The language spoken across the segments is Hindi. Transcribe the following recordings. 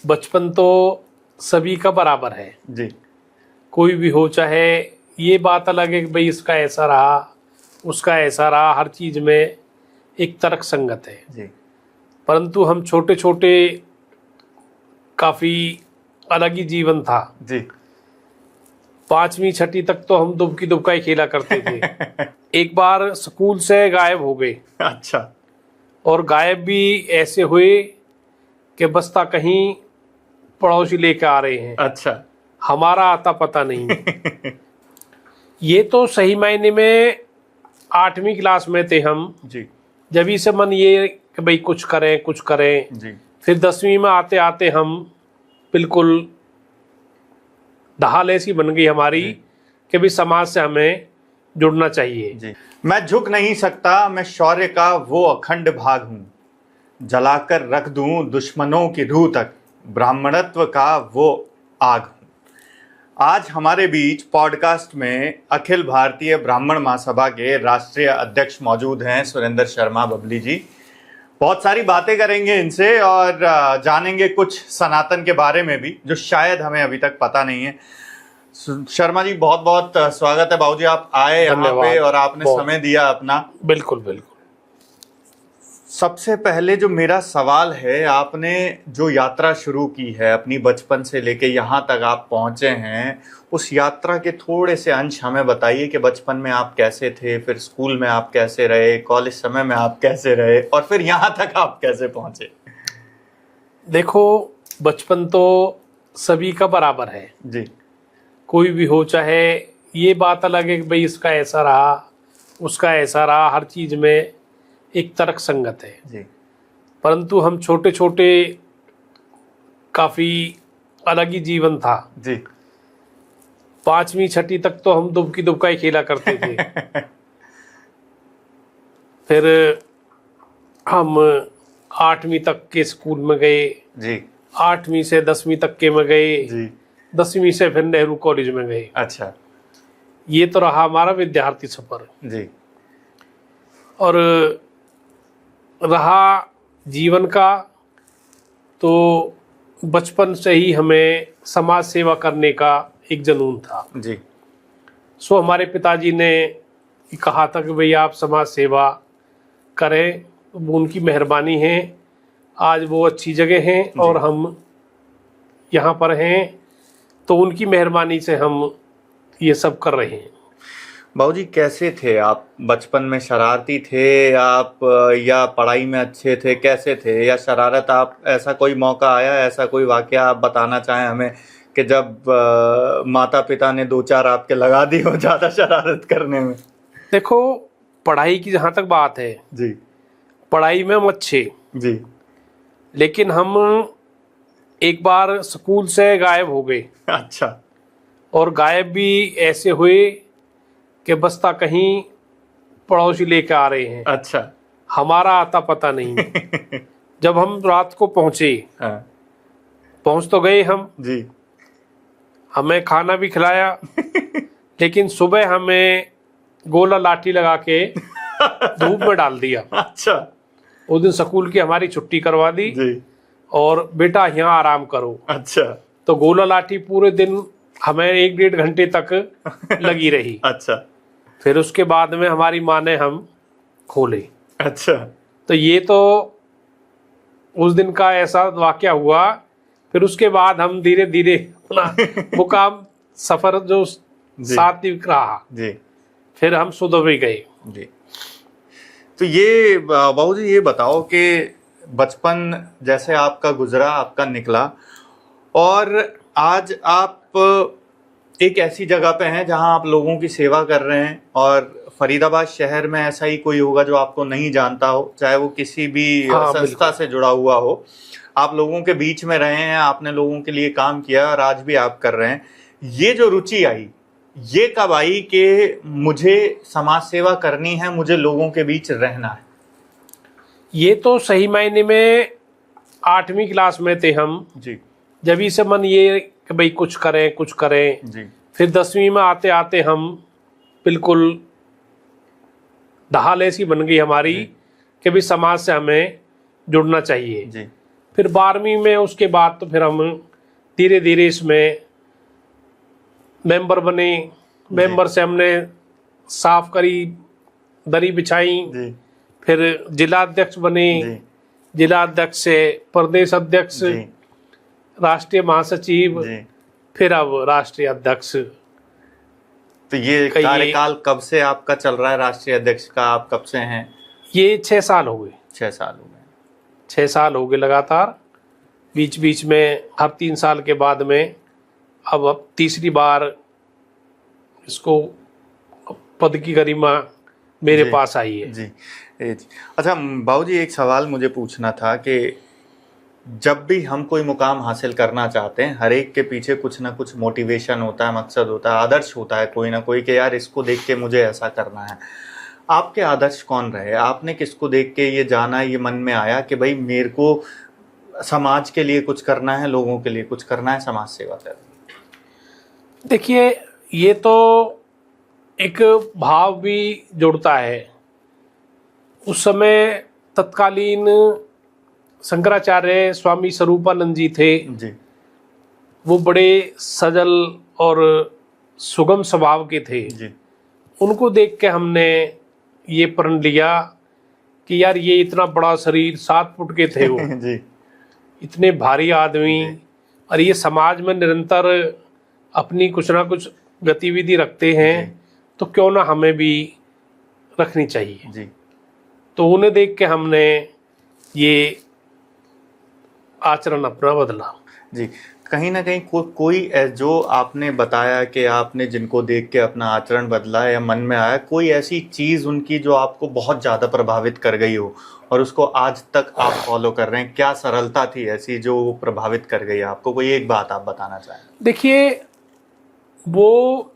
बचपन तो सभी का बराबर है जी। कोई भी हो, चाहे ये बात अलग है कि भाई इसका ऐसा रहा उसका ऐसा रहा, हर चीज में एक तर्क संगत है जी। परंतु हम छोटे छोटे काफी अलग ही जीवन था जी। 5वीं 6वीं तक तो हम दुबकी दुबकाई खेला करते थे। एक बार स्कूल से गायब हो गए। अच्छा। और गायब भी ऐसे हुए कि बस्ता कहीं पड़ोसी लेके आ रहे हैं। अच्छा। हमारा आता पता नहीं। ये तो सही मायने में 8वीं क्लास में थे हम जी। जब से मन ये कि भाई कुछ करें जी। फिर 10वीं में आते आते हम बिल्कुल ढाल ऐसी बन गई हमारी कि भी समाज से हमें जुड़ना चाहिए। जी। मैं झुक नहीं सकता, मैं शौर्य का वो अखंड भाग हूँ, जलाकर रख दूं दुश्मनों की रूह तक, ब्राह्मणत्व का वो आग हूँ। आज हमारे बीच पॉडकास्ट में अखिल भारतीय ब्राह्मण महासभा के राष्ट्रीय अध्यक्ष मौजूद हैं, सुरेंद्र शर्मा बबली जी। बहुत सारी बातें करेंगे इनसे और जानेंगे कुछ सनातन के बारे में भी जो शायद हमें अभी तक पता नहीं है। शर्मा जी, बहुत बहुत स्वागत है। बाबूजी, आप आए यहाँ पे और आपने समय दिया अपना। बिल्कुल बिल्कुल। सबसे पहले जो मेरा सवाल है, आपने जो यात्रा शुरू की है अपनी बचपन से लेके यहाँ तक आप पहुंचे हैं, उस यात्रा के थोड़े से अंश हमें बताइए कि बचपन में आप कैसे थे, फिर स्कूल में आप कैसे रहे, कॉलेज समय में आप कैसे रहे और फिर यहाँ तक आप कैसे पहुंचे। देखो, बचपन तो सभी का बराबर है जी। कोई भी हो, चाहे ये बात अलग है कि भाई इसका ऐसा रहा उसका ऐसा रहा, हर चीज में एक तर्क संगत है जी। परंतु हम छोटे छोटे काफी अलग ही जीवन था। जी। 5वीं 6वीं तक तो हम दुबकी दुबकाई खेला करते थे। फिर हम 8वीं तक के स्कूल में गए। जी। 8वीं से 10वीं तक के में गए। जी। 10वीं से फिर नेहरू कॉलेज में गए। अच्छा। ये तो रहा हमारा विद्यार्थी सफर। जी। और रहा जीवन का, तो बचपन से ही हमें समाज सेवा करने का एक जुनून था। जी। सो हमारे पिताजी ने कहा था कि भाई आप समाज सेवा करें, वो उनकी मेहरबानी है, आज वो अच्छी जगह हैं और हम यहाँ पर हैं, तो उनकी मेहरबानी से हम ये सब कर रहे हैं। बाबूजी, कैसे थे आप बचपन में? शरारती थे आप या पढ़ाई में अच्छे थे? कैसे थे? या शरारत, आप ऐसा कोई मौका आया, ऐसा कोई वाकया आप बताना चाहें हमें कि जब माता पिता ने 2-4 आपके लगा दी हो ज़्यादा शरारत करने में? देखो, पढ़ाई की जहाँ तक बात है, जी, पढ़ाई में हम अच्छे, जी, लेकिन हम एक बार स्कूल से गायब हो गए। अच्छा। और गायब भी ऐसे हुए कि बस्ता कहीं पड़ोसी लेके आ रहे हैं। अच्छा। हमारा आता पता नहीं। जब हम रात को पहुंचे, हाँ। पहुंच तो गए हम, जी। हमें खाना भी खिलाया, लेकिन सुबह हमें गोला लाठी लगा के धूप में डाल दिया। अच्छा। उस दिन स्कूल की हमारी छुट्टी करवा दी जी। और बेटा यहाँ आराम करो। अच्छा। तो गोला लाठी पूरे दिन हमें 1-1.5 घंटे तक लगी रही। अच्छा। फिर उसके बाद में हमारी माँ ने हम खोले। अच्छा। तो ये तो उस दिन का ऐसा वाकया हुआ। फिर उसके बाद हम धीरे धीरे अपना मुकाम सफर जो सात्विक रहा, जी, फिर हम सुधर गए। जी। तो ये बाबूजी, ये बताओ कि बचपन जैसे आपका गुजरा, आपका निकला, और आज आप एक ऐसी जगह पे हैं जहां आप लोगों की सेवा कर रहे हैं, और फरीदाबाद शहर में ऐसा ही कोई होगा जो आपको नहीं जानता हो, चाहे वो किसी भी संस्था से जुड़ा हुआ हो। आप लोगों के बीच में रहे हैं, आपने लोगों के लिए काम किया और आज भी आप कर रहे हैं। ये जो रुचि आई, ये कब आई कि मुझे समाज सेवा करनी है, मुझे लोगों के बीच रहना है? ये तो सही मायने में 8वीं क्लास में थे हम जी, जब से मन ये कि भाई कुछ करें जी। फिर 10वीं में आते आते हम बिल्कुल ढाल ऐसी बन गई हमारी कि भाई समाज से हमें जुड़ना चाहिए। जी। फिर 12वीं में उसके बाद तो फिर हम धीरे धीरे इसमें मेंबर बने। मेंबर से हमने साफ करी, दरी बिछाई, जी फिर जिला अध्यक्ष बने। जी जिला अध्यक्ष से प्रदेश अध्यक्ष, जी राष्ट्रीय महासचिव, जी। फिर अब राष्ट्रीय अध्यक्ष। तो ये कार्यकाल कब से आपका चल रहा है राष्ट्रीय अध्यक्ष का? आप कब से हैं? ये 6 साल हो गए। 6 साल हो गए। 6 साल हो गए लगातार। बीच बीच में हर 3 साल के बाद में अब तीसरी बार इसको पद की गरिमा मेरे जी, पास आई है। जी जी। अच्छा बाबू जी, एक सवाल मुझे पूछना था कि जब भी हम कोई मुकाम हासिल करना चाहते हैं, हर एक के पीछे कुछ ना कुछ मोटिवेशन होता है, मकसद होता है, आदर्श होता है कोई ना कोई, कि यार इसको देख के मुझे ऐसा करना है। आपके आदर्श कौन रहे? आपने किसको देख के ये जाना, ये मन में आया कि भाई मेरे को समाज के लिए कुछ करना है, लोगों के लिए कुछ करना है, समाज सेवा करनी है? देखिए, ये तो एक भाव भी जुड़ता है। उस समय तत्कालीन शंकराचार्य स्वामी स्वरूपानंद जी थे। जी वो बड़े सजल और सुगम स्वभाव के थे। जी उनको देख के हमने ये प्रण लिया कि यार ये इतना बड़ा शरीर, 7 फुट के थे वो, जी इतने भारी आदमी, और ये समाज में निरंतर अपनी कुछ ना कुछ गतिविधि रखते हैं, तो क्यों ना हमें भी रखनी चाहिए। जी तो उन्हें देख के हमने ये आचरण अपना बदला। जी। कहीं ना कहीं कोई जो आपने बताया कि आपने जिनको देख के अपना आचरण बदला या मन में आया, कोई ऐसी चीज उनकी जो आपको बहुत ज्यादा प्रभावित कर गई हो और उसको आज तक आप फॉलो कर रहे हैं? क्या सरलता थी ऐसी जो प्रभावित कर गई आपको? कोई एक बात आप बताना चाहें? देखिए, वो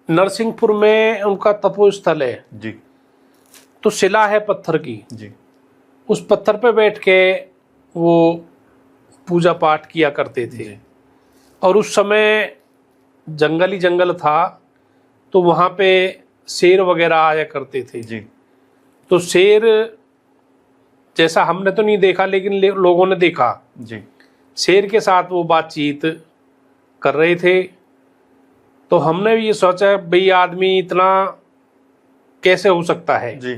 नरसिंहपुर में उनका तपोस्थल है। जी तो शिला है पत्थर की। जी उस पत्थर पे बैठ के वो पूजा पाठ किया करते थे। और उस समय जंगल ही जंगल था, तो वहाँ पे शेर वगैरह आया करते थे। जी तो शेर जैसा हमने तो नहीं देखा, लेकिन लोगों ने देखा। जी शेर के साथ वो बातचीत कर रहे थे। तो हमने भी ये सोचा, भाई आदमी इतना कैसे हो सकता है, जी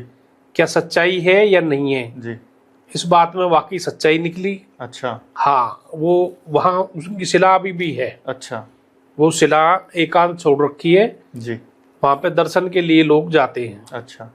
क्या सच्चाई है या नहीं है। जी। इस बात में वाकई सच्चाई निकली। अच्छा हाँ, वो वहाँ उसकी शिला अभी भी है। अच्छा। वो शिला एकांत छोड़ रखी है, जी वहाँ पे दर्शन के लिए लोग जाते हैं। अच्छा।